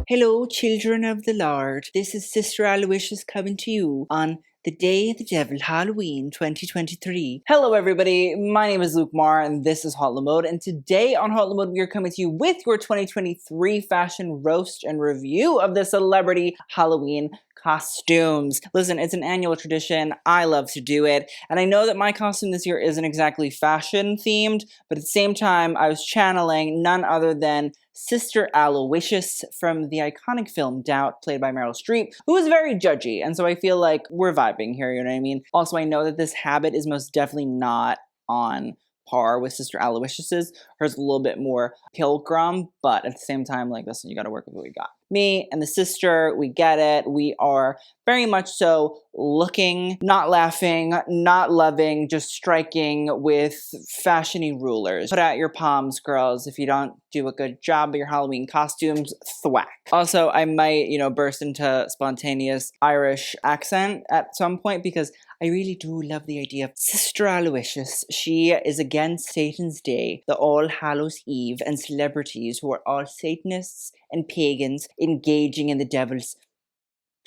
Hello, children of the Lord. This is Sister Aloysius coming to you on the Day of the Devil, Halloween 2023. Hello, everybody. My name is Luke Marr, and this is Hot Mode. And today on Hot Mode, we are coming to you with your 2023 fashion roast and review of the celebrity Halloween costumes. Listen, it's an annual tradition. I love to do it. And I know that my costume this year isn't exactly fashion themed, but at the same time, I was channeling none other than Sister Aloysius from the iconic film Doubt, played by Meryl Streep, who is very judgy. And so I feel like we're vibing here, you know what I mean? Also, I know that this habit is most definitely not on par with Sister Aloysius's. Hers a little bit more pilgrim, but at the same time, like, listen, you gotta work with what you got. Me and the sister, we get it. We are very much so looking, not laughing, not loving, just striking with fashiony rulers. Put out your palms, girls. If you don't do a good job of your Halloween costumes, thwack. Also, I might, burst into spontaneous Irish accent at some point because I really do love the idea of Sister Aloysius. She is against Satan's Day, the All Hallows Eve, and celebrities who are all Satanists and pagans engaging in the devil's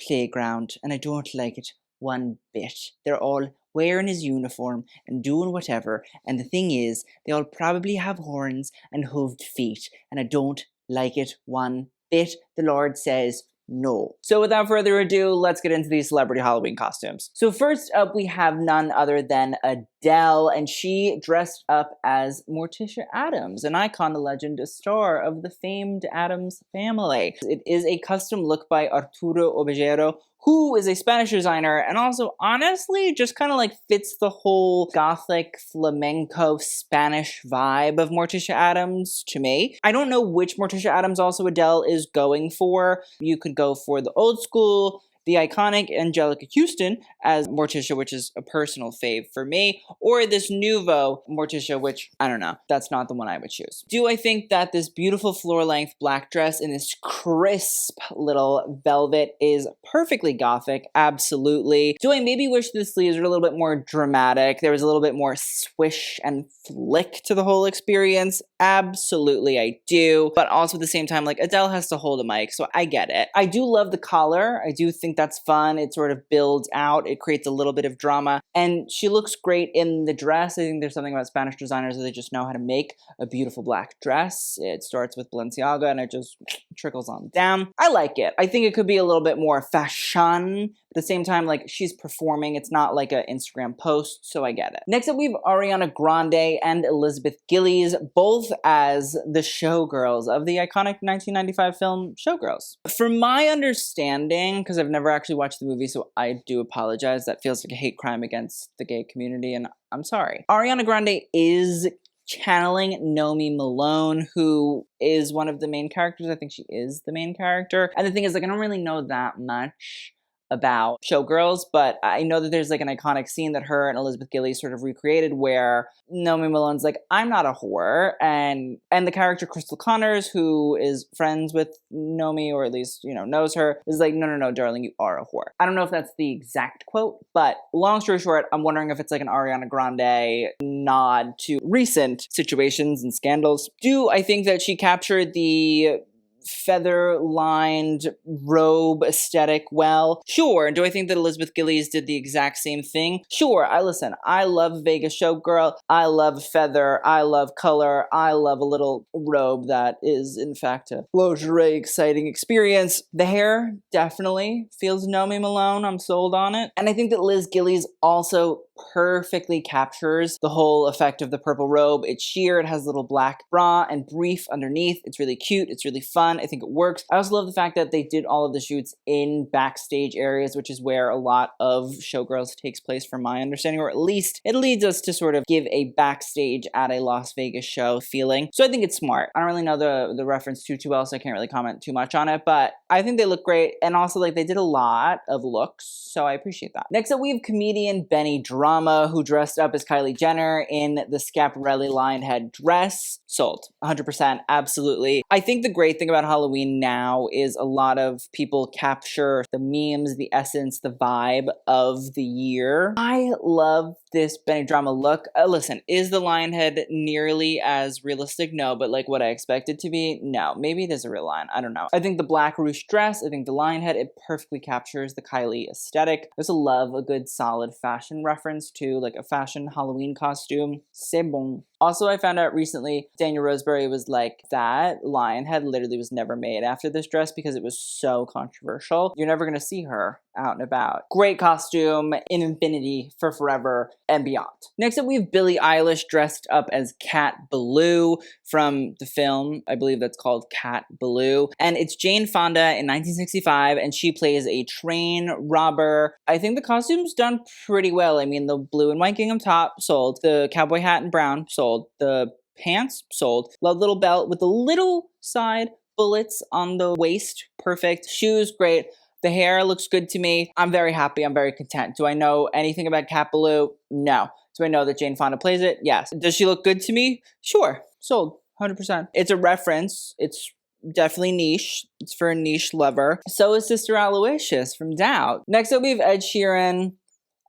playground. And I don't like it one bit. They're all wearing his uniform and doing whatever. And the thing is, they all probably have horns and hooved feet. And I don't like it one bit. The Lord says, no. So without further ado, let's get into these celebrity Halloween costumes. So first up, we have none other than Adele, and she dressed up as Morticia Addams, an icon, a legend, a star of the famed Addams family. It is a custom look by Arturo Obejero, who is a Spanish designer and also honestly just kind of like fits the whole gothic flamenco Spanish vibe of Morticia Addams to me. I don't know which Morticia Addams also Adele is going for. You could go for the old school, the iconic Angelica Houston as Morticia, which is a personal fave for me, or this nouveau Morticia, which, I don't know, that's not the one I would choose. Do I think that this beautiful floor-length black dress in this crisp little velvet is perfectly gothic? Absolutely. Do I maybe wish the sleeves were a little bit more dramatic? There was a little bit more swish and flick to the whole experience? Absolutely, I do. But also at the same time, like, Adele has to hold a mic, so I get it. I do love the collar. I do think that's fun. It sort of builds out. It creates a little bit of drama. And she looks great in the dress. I think there's something about Spanish designers that they just know how to make a beautiful black dress. It starts with Balenciaga and it just trickles on down. I like it. I think it could be a little bit more fashion. At the same time, like, she's performing. It's not like an Instagram post, so I get it. Next up, we have Ariana Grande and Elizabeth Gillies, both as the showgirls of the iconic 1995 film Showgirls. From my understanding, because I've never actually watched the movie, so I do apologize. That feels like a hate crime against the gay community, and I'm sorry. Ariana Grande is channeling Nomi Malone, who is one of the main characters. I think she is the main character. And the thing is, like, I don't really know that much about Showgirls, but I know that there's like an iconic scene that her and Elizabeth Gillies sort of recreated where Nomi Malone's like, I'm not a whore, and the character Crystal Connors, who is friends with Nomi, or at least, knows her, is like, no, darling, you are a whore. I don't know if that's the exact quote, but long story short, I'm wondering if it's like an Ariana Grande nod to recent situations and scandals. Do I think that she captured the feather-lined robe aesthetic well? Sure. Do I think that Elizabeth Gillies did the exact same thing? Sure. I love Vegas showgirl. I love feather. I love color. I love a little robe that is, in fact, a lingerie exciting experience. The hair definitely feels Nomi Malone. I'm sold on it. And I think that Liz Gillies also perfectly captures the whole effect of the purple robe. It's sheer, it has a little black bra and brief underneath. It's really cute, it's really fun, I think it works. I also love the fact that they did all of the shoots in backstage areas, which is where a lot of Showgirls takes place from my understanding, or at least it leads us to sort of give a backstage at a Las Vegas show feeling. So I think it's smart. I don't really know the reference too well, so I can't really comment too much on it, but I think they look great, and also like they did a lot of looks, so I appreciate that. Next up, we have comedian BennyDrama. BennyDrama, who dressed up as Kylie Jenner in the Schiaparelli Lionhead dress. Sold. 100%. Absolutely. I think the great thing about Halloween now is a lot of people capture the memes, the essence, the vibe of the year. I love this BennyDrama look. Listen, is the lion head nearly as realistic? No, but like what I expect it to be? No. Maybe it is a real lion. I don't know. I think the black ruche dress, I think the lion head, it perfectly captures the Kylie aesthetic. I also love a good solid fashion reference to like a fashion Halloween costume. C'est bon. Also, I found out recently, Daniel Roseberry was like, that lion head literally was never made after this dress because it was so controversial. You're never gonna see her out and about. Great costume, in infinity, for forever, and beyond. Next up, we have Billie Eilish dressed up as Cat Ballou from the film, I believe that's called Cat Ballou. And it's Jane Fonda in 1965, and she plays a train robber. I think the costume's done pretty well. I mean, the blue and white gingham top, sold. The cowboy hat and brown, sold. The pants, sold. Love little belt with the little side bullets on the waist, perfect. Shoes, great. The hair looks good to me. I'm very happy. I'm very content. Do I know anything about Cat Ballou? No. Do I know that Jane Fonda plays it? Yes. Does she look good to me? Sure. Sold. 100%. It's a reference. It's definitely niche. It's for a niche lover. So is Sister Aloysius from Doubt. Next up, we have Ed Sheeran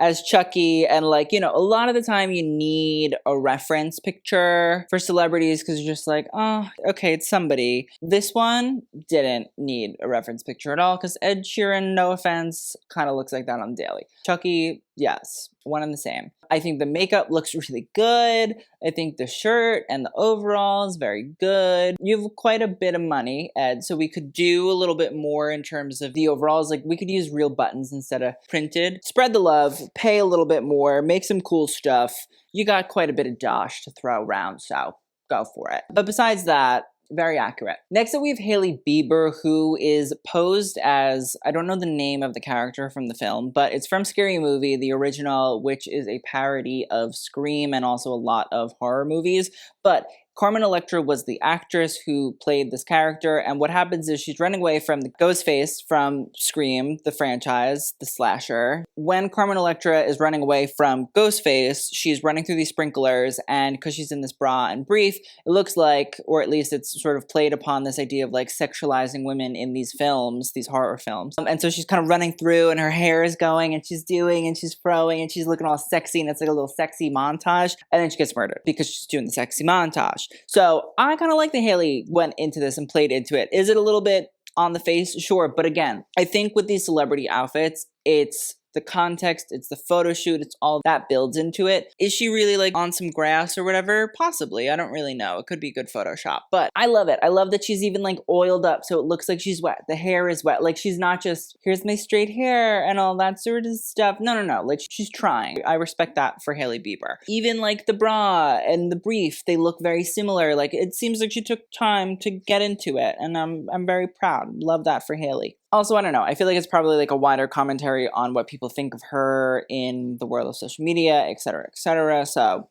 as Chucky, and like, you know, a lot of the time you need a reference picture for celebrities because you're just like, oh, okay, it's somebody. This one didn't need a reference picture at all because Ed Sheeran, no offense, kind of looks like that on daily. Chucky, yes, one and the same. I think the makeup looks really good. I think the shirt and the overalls, very good. You have quite a bit of money, Ed, so we could do a little bit more in terms of the overalls. Like, we could use real buttons instead of printed. Spread the love, pay a little bit more, make some cool stuff. You got quite a bit of dosh to throw around, so go for it. But besides that, very accurate. Next up, we have Hailey Bieber, who is posed as, I don't know the name of the character from the film, but it's from Scary Movie, the original, which is a parody of Scream and also a lot of horror movies. But Carmen Electra was the actress who played this character, and what happens is she's running away from the Ghostface from Scream, the franchise, the slasher. When Carmen Electra is running away from Ghostface, she's running through these sprinklers, and because she's in this bra and brief, it looks like, or at least it's sort of played upon this idea of like sexualizing women in these films, these horror films. And so she's kind of running through, and her hair is going, and she's doing, and she's throwing, and she's looking all sexy, and it's like a little sexy montage, and then she gets murdered because she's doing the sexy montage. So I kind of like that Hailey went into this and played into it. Is it a little bit on the face? Sure. But again, I think with these celebrity outfits, it's the context, it's the photo shoot, it's all that builds into it. Is she really like on some grass or whatever? Possibly. I don't really know. It could be good Photoshop. But I love it. I love that she's even like oiled up so it looks like she's wet. The hair is wet. Like she's not just, here's my straight hair and all that sort of stuff. No, no, no. Like she's trying. I respect that for Hailey Bieber. Even like the bra and the brief, they look very similar. Like it seems like she took time to get into it. And I'm very proud. Love that for Hailey. Also, I don't know, I feel like it's probably like a wider commentary on what people think of her in the world of social media, etc., etc. So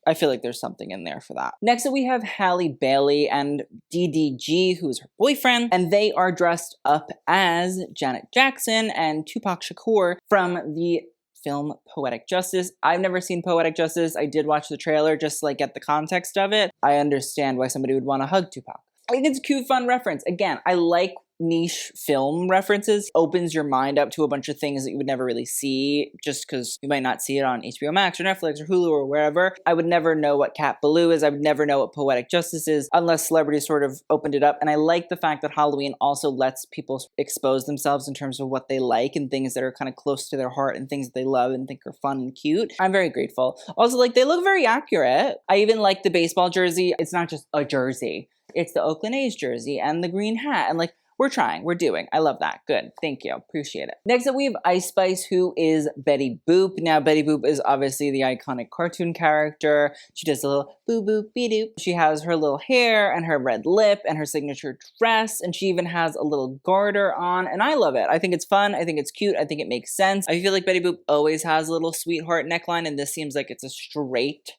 I feel like there's something in there for that. Next up, we have Halle Bailey and DDG, who is her boyfriend, and they are dressed up as Janet Jackson and Tupac Shakur from the film Poetic Justice. I've never seen Poetic Justice. I did watch the trailer just to like get the context of it. I understand why somebody would want to hug Tupac. I think it's a cute, fun reference. Again, I like niche film references. Opens your mind up to a bunch of things that you would never really see just because you might not see it on HBO Max or Netflix or Hulu or wherever. I would never know what Cat Ballou is. I would never know what Poetic Justice is unless celebrities sort of opened it up. And I like the fact that Halloween also lets people expose themselves in terms of what they like and things that are kind of close to their heart and things that they love and think are fun and cute. I'm very grateful. Also, like, they look very accurate. I even like the baseball jersey. It's not just a jersey. It's the Oakland A's jersey and the green hat. And like, we're trying, we're doing. I love that. Good. Thank you. Appreciate it. Next up, we have Ice Spice, who is Betty Boop. Now, Betty Boop is obviously the iconic cartoon character. She does a little boo boop be doop. She has her little hair and her red lip and her signature dress. And she even has a little garter on. And I love it. I think it's fun. I think it's cute. I think it makes sense. I feel like Betty Boop always has a little sweetheart neckline. And this seems like it's a straight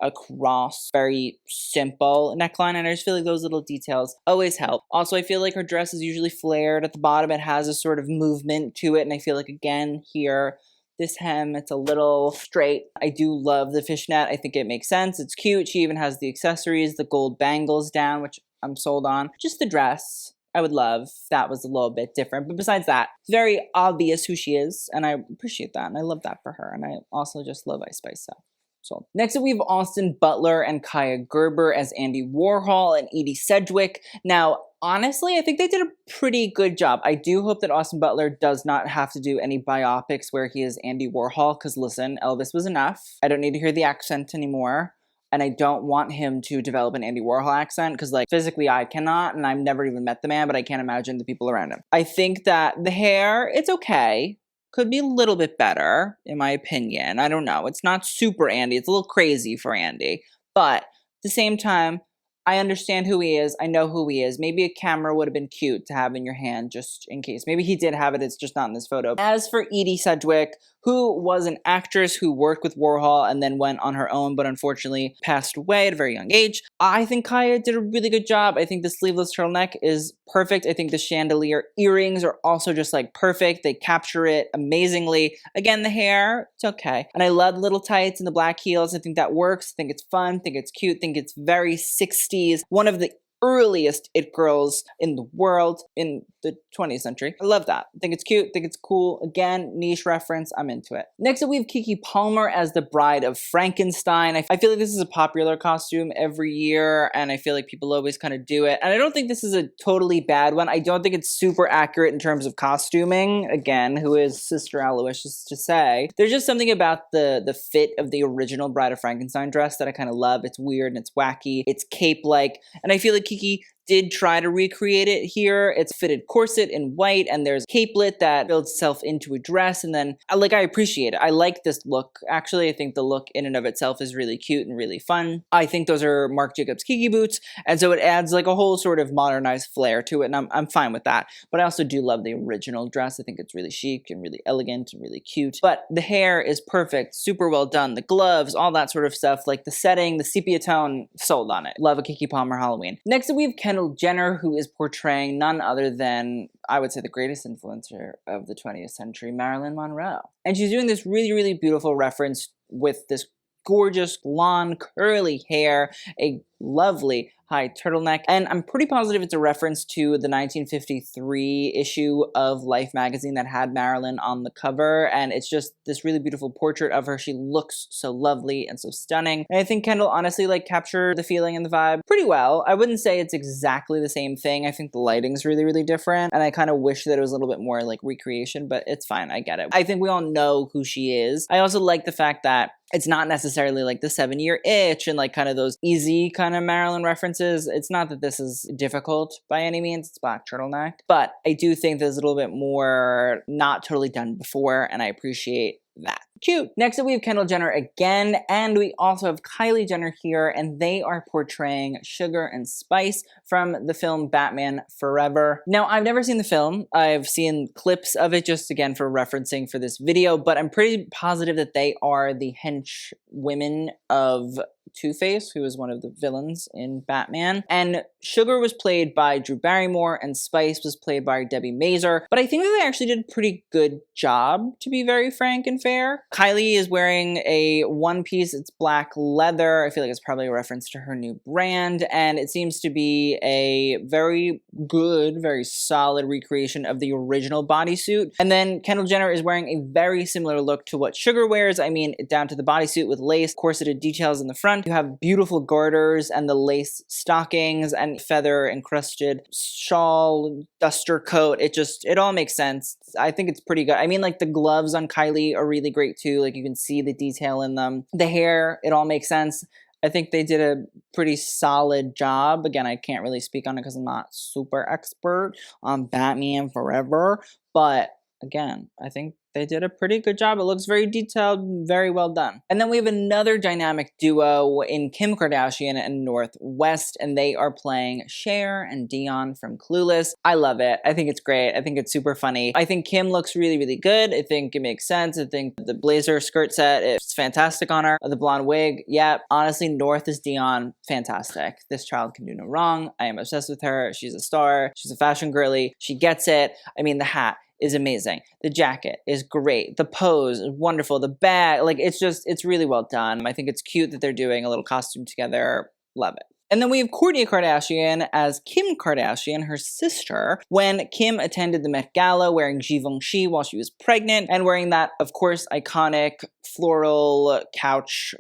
across, very simple neckline, and I just feel like those little details always help. Also, I feel like her dress is usually flared at the bottom. It has a sort of movement to it, and I feel like, again, here, this hem. It's a little straight. I do love the fishnet. I think it makes sense. It's cute. She even has the accessories, the gold bangles down, which I'm sold on. Just the dress, I would love if that was a little bit different. But besides that, it's very obvious who she is, and I appreciate that, and I love that for her. And I also just love Ice Spice, so. Next up, we have Austin Butler and Kaia Gerber as Andy Warhol and Edie Sedgwick. Now, honestly, I think they did a pretty good job. I do hope that Austin Butler does not have to do any biopics where he is Andy Warhol, because listen, Elvis was enough. I don't need to hear the accent anymore. And I don't want him to develop an Andy Warhol accent, because like physically I cannot, and I've never even met the man, but I can't imagine the people around him. I think that the hair, it's okay. Could be a little bit better, in my opinion. I don't know. It's not super Andy. It's a little crazy for Andy. But at the same time, I understand who he is. I know who he is. Maybe a camera would have been cute to have in your hand just in case. Maybe he did have it. It's just not in this photo. As for Edie Sedgwick, who was an actress who worked with Warhol and then went on her own, but unfortunately passed away at a very young age, I think Kaia did a really good job. I think the sleeveless turtleneck is perfect. I think the chandelier earrings are also just like perfect. They capture it amazingly. Again, the hair, it's okay. And I love little tights and the black heels. I think that works. I think it's fun. I think it's cute. I think it's very 60s. One of the earliest it girls in the world in the 20th century. I love that. I think it's cute. I think it's cool. Again, niche reference. I'm into it. Next up, we have Keke Palmer as the bride of Frankenstein. I feel like this is a popular costume every year, and I feel like people always kind of do it. And I don't think this is a totally bad one. I don't think it's super accurate in terms of costuming. Again, who is Sister Aloysius to say? There's just something about the fit of the original Bride of Frankenstein dress that I kind of love. It's weird and it's wacky. It's cape-like. And I feel like Keke did try to recreate it here. It's fitted corset in white, and there's capelet that builds itself into a dress, and then I appreciate it. I like this look. Actually, I think the look in and of itself is really cute and really fun. I think those are Marc Jacobs Keke boots, and so it adds like a whole sort of modernized flair to it, and I'm fine with that. But I also do love the original dress. I think it's really chic and really elegant and really cute. But the hair is perfect, super well done. The gloves, all that sort of stuff, like the setting, the sepia tone, sold on it. Love a Keke Palmer Halloween. Next up, we have Kendall Jenner, who is portraying none other than, I would say, the greatest influencer of the 20th century, Marilyn Monroe. And she's doing this really, really beautiful reference with this gorgeous blonde curly hair, a lovely high turtleneck, and I'm pretty positive it's a reference to the 1953 issue of Life magazine that had Marilyn on the cover, and it's just this really beautiful portrait of her. She looks so lovely and so stunning, and I think Kendall honestly captured the feeling and the vibe pretty well. I wouldn't say it's exactly the same thing. I think the lighting's really, really different, and I kind of wish that it was a little bit more like recreation, but it's fine. I get it. I think we all know who she is. I also like the fact that it's not necessarily like the 7-year itch and like kind of those easy kind of Marilyn references. It's not that this is difficult by any means. It's black turtleneck. But I do think there's a little bit more not totally done before, and I appreciate that. Cute. Next up, we have Kendall Jenner again, and we also have Kylie Jenner here, and they are portraying Sugar and Spice from the film Batman Forever. Now, I've never seen the film. I've seen clips of it just, again, for referencing for this video, but I'm pretty positive that they are the hench women of Two-Face, who is one of the villains in Batman. And Sugar was played by Drew Barrymore, and Spice was played by Debbie Mazar. But I think that they actually did a pretty good job, to be very frank and fair. Kylie is wearing a one-piece. It's black leather. I feel like it's probably a reference to her new brand. And it seems to be a very good, very solid recreation of the original bodysuit. And then Kendall Jenner is wearing a very similar look to what Sugar wears. I mean, down to the bodysuit with lace, corseted details in the front. You have beautiful garters and the lace stockings and feather encrusted shawl, duster coat. It all makes sense. I think it's pretty good. I mean, like the gloves on Kylie are really great too. Like you can see the detail in them. The hair, it all makes sense. I think they did a pretty solid job. Again, I can't really speak on it because I'm not super expert on Batman Forever, but again, I think they did a pretty good job. It looks very detailed, very well done. And then we have another dynamic duo in Kim Kardashian and North West, and they are playing Cher and Dion from Clueless. I love it. I think it's great. I think it's super funny. I think Kim looks really, really good. I think it makes sense. I think the blazer skirt set is fantastic on her. The blonde wig, yeah. Honestly, North is Dion, fantastic. This child can do no wrong. I am obsessed with her. She's a star. She's a fashion girly. She gets it. I mean, the hat is amazing. The jacket is great. The pose is wonderful. The bag, like it's really well done. I think it's cute that they're doing a little costume together. Love it. And then we have Kourtney Kardashian as Kim Kardashian, her sister, when Kim attended the Met Gala wearing Givenchy while she was pregnant and wearing that, of course, iconic floral couch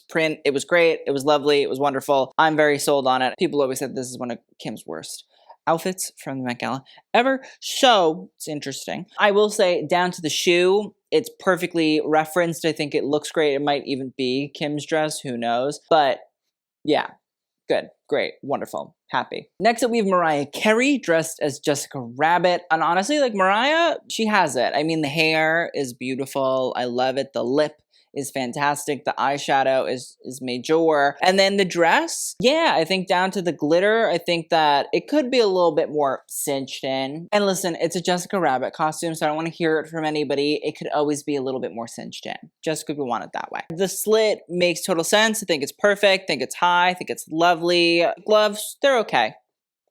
print. It was great. It was lovely. It was wonderful. I'm very sold on it. People always said this is one of Kim's worst outfits from the Met Gala ever. So it's interesting. I will say, down to the shoe, it's perfectly referenced. I think it looks great. It might even be Kim's dress. Who knows? But yeah. Good, great, wonderful, happy. Next up, we have Mariah Carey dressed as Jessica Rabbit. And honestly, like Mariah, she has it. I mean, the hair is beautiful. I love it. The lip is fantastic. The eyeshadow is major. And then the dress, yeah, I think down to the glitter, I think that it could be a little bit more cinched in. And listen, it's a Jessica Rabbit costume, so I don't want to hear it from anybody. It could always be a little bit more cinched in, just because we want it that way. The slit makes total sense. I think it's perfect. I think it's high. I think it's lovely. Gloves, they're okay.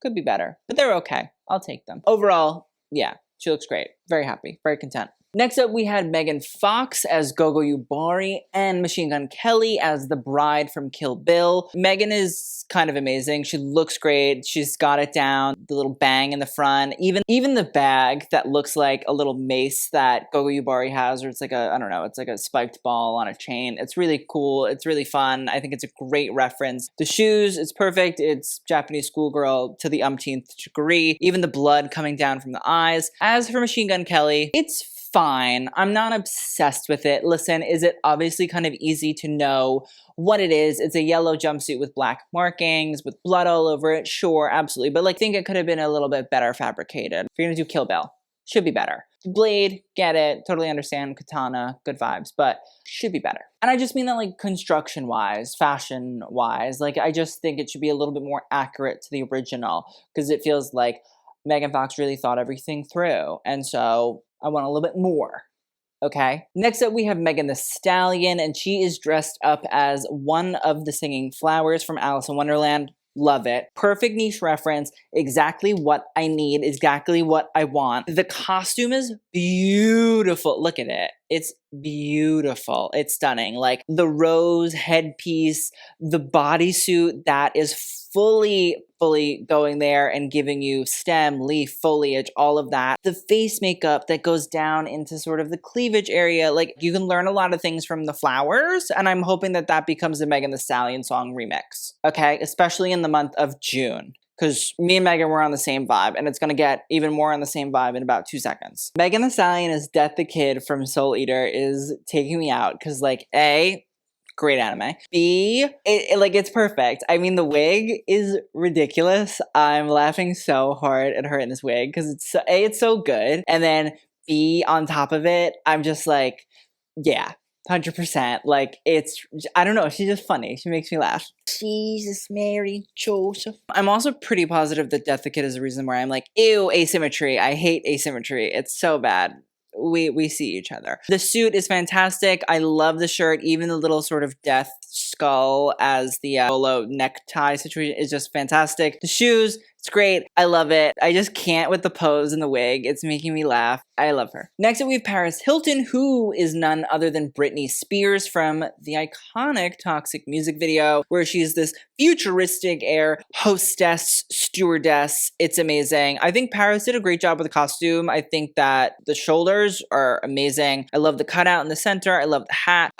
Could be better, but they're okay. I'll take them. Overall, yeah, she looks great. Very happy, very content. Next up, we had Megan Fox as Gogo Yubari and Machine Gun Kelly as the bride from Kill Bill. Megan is kind of amazing. She looks great. She's got it down. The little bang in the front. Even the bag that looks like a little mace that Gogo Yubari has, or it's like a, I don't know, it's like a spiked ball on a chain. It's really cool. It's really fun. I think it's a great reference. The shoes, it's perfect. It's Japanese schoolgirl to the umpteenth degree. Even the blood coming down from the eyes. As for Machine Gun Kelly, it's fine. I'm not obsessed with it. Listen, is it obviously kind of easy to know what it is? It's a yellow jumpsuit with black markings, with blood all over it. Sure, absolutely. But like, I think it could have been a little bit better fabricated. If you're gonna do Kill Bill, should be better. Blade, get it, totally understand. Katana, good vibes, but should be better. And I just mean that like construction-wise, fashion-wise, like I just think it should be a little bit more accurate to the original, because it feels like Megan Fox really thought everything through. And so I want a little bit more, okay? Next up, we have Megan Thee Stallion, and she is dressed up as one of the singing flowers from Alice in Wonderland. Love it. Perfect niche reference. Exactly what I need. Exactly what I want. The costume is beautiful. Look at it. It's beautiful. It's stunning. Like the rose headpiece, the bodysuit that is fully going there and giving you stem, leaf, foliage, all of that. The face makeup that goes down into sort of the cleavage area. Like you can learn a lot of things from the flowers, and I'm hoping that that becomes a Megan Thee Stallion song remix, okay? Especially in the month of June. Because me and Megan were on the same vibe, and it's going to get even more on the same vibe in about 2 seconds. Megan Thee Stallion as Death the Kid from Soul Eater is taking me out, because like, A, great anime. B, it's perfect. I mean, the wig is ridiculous. I'm laughing so hard at her in this wig, because it's so good. And then B, on top of it, I'm just like, yeah. 100%. Like, I don't know. She's just funny. She makes me laugh. Jesus, Mary, Joseph. I'm also pretty positive that Death the Kid is the reason where I'm like, ew, asymmetry. I hate asymmetry. It's so bad. We see each other. The suit is fantastic. I love the shirt. Even the little sort of death skull as the polo necktie situation is just fantastic. The shoes, it's great. I love it. I just can't with the pose and the wig. It's making me laugh. I love her. Next up, we have Paris Hilton, who is none other than Britney Spears from the iconic Toxic music video, where she's this futuristic air hostess, stewardess. It's amazing. I think Paris did a great job with the costume. I think that the shoulders are amazing. I love the cutout in the center. I love the hat.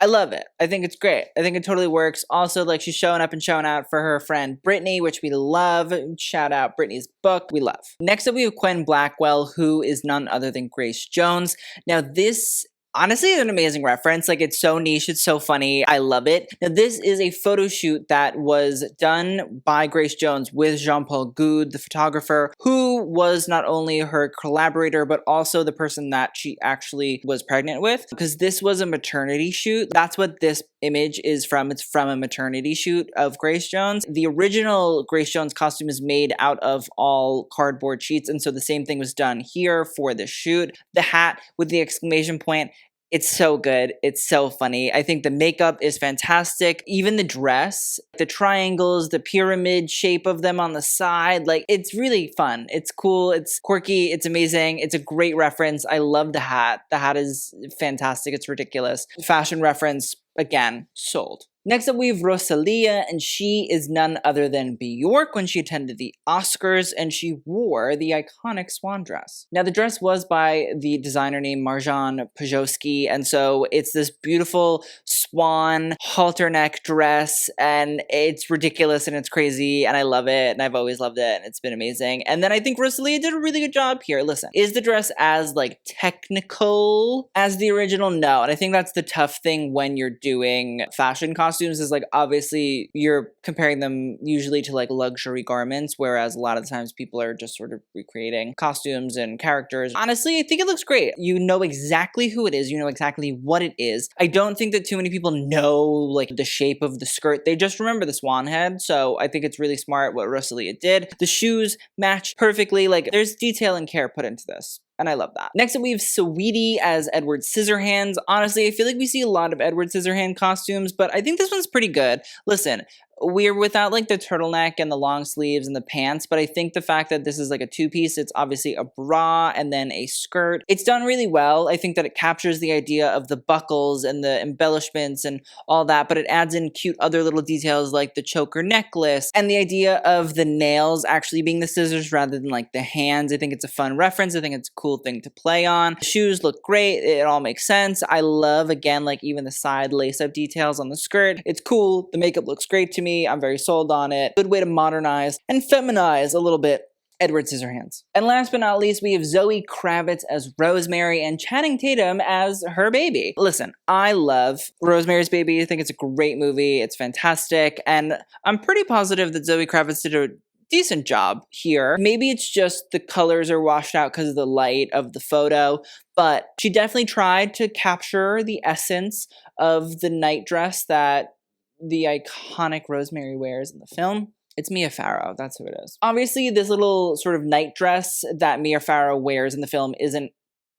I love it. I think it's great. I think it totally works. Also, like, she's showing up and showing out for her friend Brittany, which we love. Shout out Brittany's book. We love. Next up, we have Quinn Blackwell, who is none other than Grace Jones. Now, this honestly is an amazing reference. Like, it's so niche. It's so funny. I love it. Now, this is a photo shoot that was done by Grace Jones with Jean-Paul Goude, the photographer, who was not only her collaborator, but also the person that she actually was pregnant with, because this was a maternity shoot. That's what this image is from. It's from a maternity shoot of Grace Jones. The original Grace Jones costume is made out of all cardboard sheets, and so the same thing was done here for the shoot. The hat with the exclamation point It's so good. It's so funny. I think the makeup is fantastic. Even the dress, the triangles, the pyramid shape of them on the side, like it's really fun. It's cool. It's quirky. It's amazing. It's a great reference. I love the hat. The hat is fantastic. It's ridiculous. Fashion reference, again, sold. Next up, we have Rosalia, and she is none other than Bjork when she attended the Oscars, and she wore the iconic swan dress. Now, the dress was by the designer named Marjan Pajowski, and so it's this beautiful swan halter neck dress, and it's ridiculous and it's crazy, and I love it, and I've always loved it, and it's been amazing. And then I think Rosalia did a really good job here. Listen, is the dress as like technical as the original? No, and I think that's the tough thing when you're doing fashion costumes is like obviously you're comparing them usually to like luxury garments, whereas a lot of the times people are just sort of recreating costumes and characters. Honestly, I think it looks great. You know exactly who it is. You know exactly what it is. I don't think that too many people know like the shape of the skirt. They just remember the swan head. So I think it's really smart what Rosalia did. The shoes match perfectly. Like there's detail and care put into this. And I love that. Next up, we have Saweetie as Edward Scissorhands. Honestly, I feel like we see a lot of Edward Scissorhand costumes, but I think this one's pretty good. Listen, we're without like the turtleneck and the long sleeves and the pants, but I think the fact that this is like a two-piece, it's obviously a bra and then a skirt. It's done really well. I think that it captures the idea of the buckles and the embellishments and all that, but it adds in cute other little details like the choker necklace and the idea of the nails actually being the scissors rather than like the hands. I think it's a fun reference. I think it's a cool thing to play on. The shoes look great. It all makes sense. I love, again, like even the side lace-up details on the skirt. It's cool. The makeup looks great to me. I'm very sold on it. Good way to modernize and feminize a little bit Edward Scissorhands. And last but not least, we have Zoe Kravitz as Rosemary and Channing Tatum as her baby. Listen, I love Rosemary's Baby. I think it's a great movie. It's fantastic. And I'm pretty positive that Zoe Kravitz did a decent job here. Maybe it's just the colors are washed out because of the light of the photo, but she definitely tried to capture the essence of the night dress that the iconic Rosemary wears in the film. It's Mia Farrow. That's who it is. Obviously, this little sort of night dress that Mia Farrow wears in the film isn't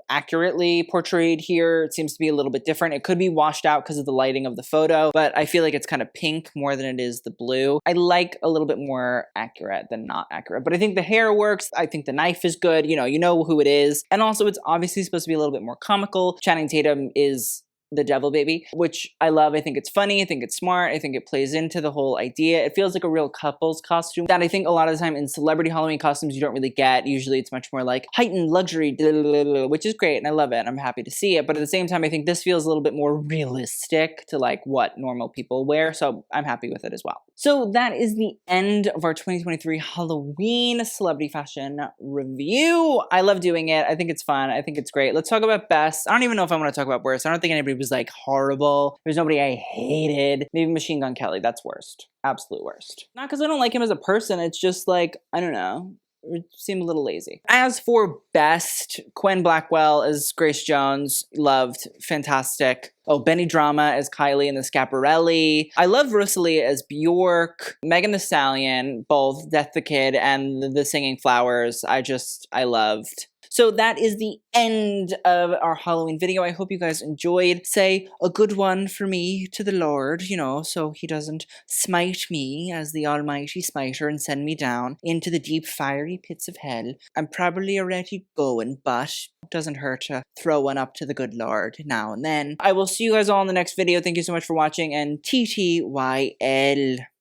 accurately portrayed here. It seems to be a little bit different. It could be washed out because of the lighting of the photo, but I feel like it's kind of pink more than it is the blue. I like a little bit more accurate than not accurate, but I think the hair works. I think the knife is good. You know who it is. And also it's obviously supposed to be a little bit more comical. Channing Tatum is the devil baby, which I love. I think it's funny. I think it's smart. I think it plays into the whole idea. It feels like a real couple's costume that I think a lot of the time in celebrity Halloween costumes you don't really get. Usually it's much more like heightened luxury, which is great and I love it. I'm happy to see it. But at the same time, I think this feels a little bit more realistic to like what normal people wear. So I'm happy with it as well. So that is the end of our 2023 Halloween celebrity fashion review. I love doing it. I think it's fun. I think it's great. Let's talk about best. I don't even know if I want to talk about worst. I don't think anybody was like horrible. There's nobody I hated. Maybe Machine Gun Kelly. That's worst. Absolute worst. Not because I don't like him as a person. It's just like, I don't know. It seemed a little lazy. As for best, Quinn Blackwell as Grace Jones, loved, fantastic. Oh, BennyDrama as Kylie and the Schiaparelli. I love Rosalia as Bjork, Megan Thee Stallion, both Death the Kid and the Singing Flowers. I loved. So that is the end of our Halloween video. I hope you guys enjoyed. Say a good one for me to the Lord, so he doesn't smite me as the almighty smiter and send me down into the deep fiery pits of hell. I'm probably already going, but it doesn't hurt to throw one up to the good Lord now and then. I will see you guys all in the next video. Thank you so much for watching, and TTYL.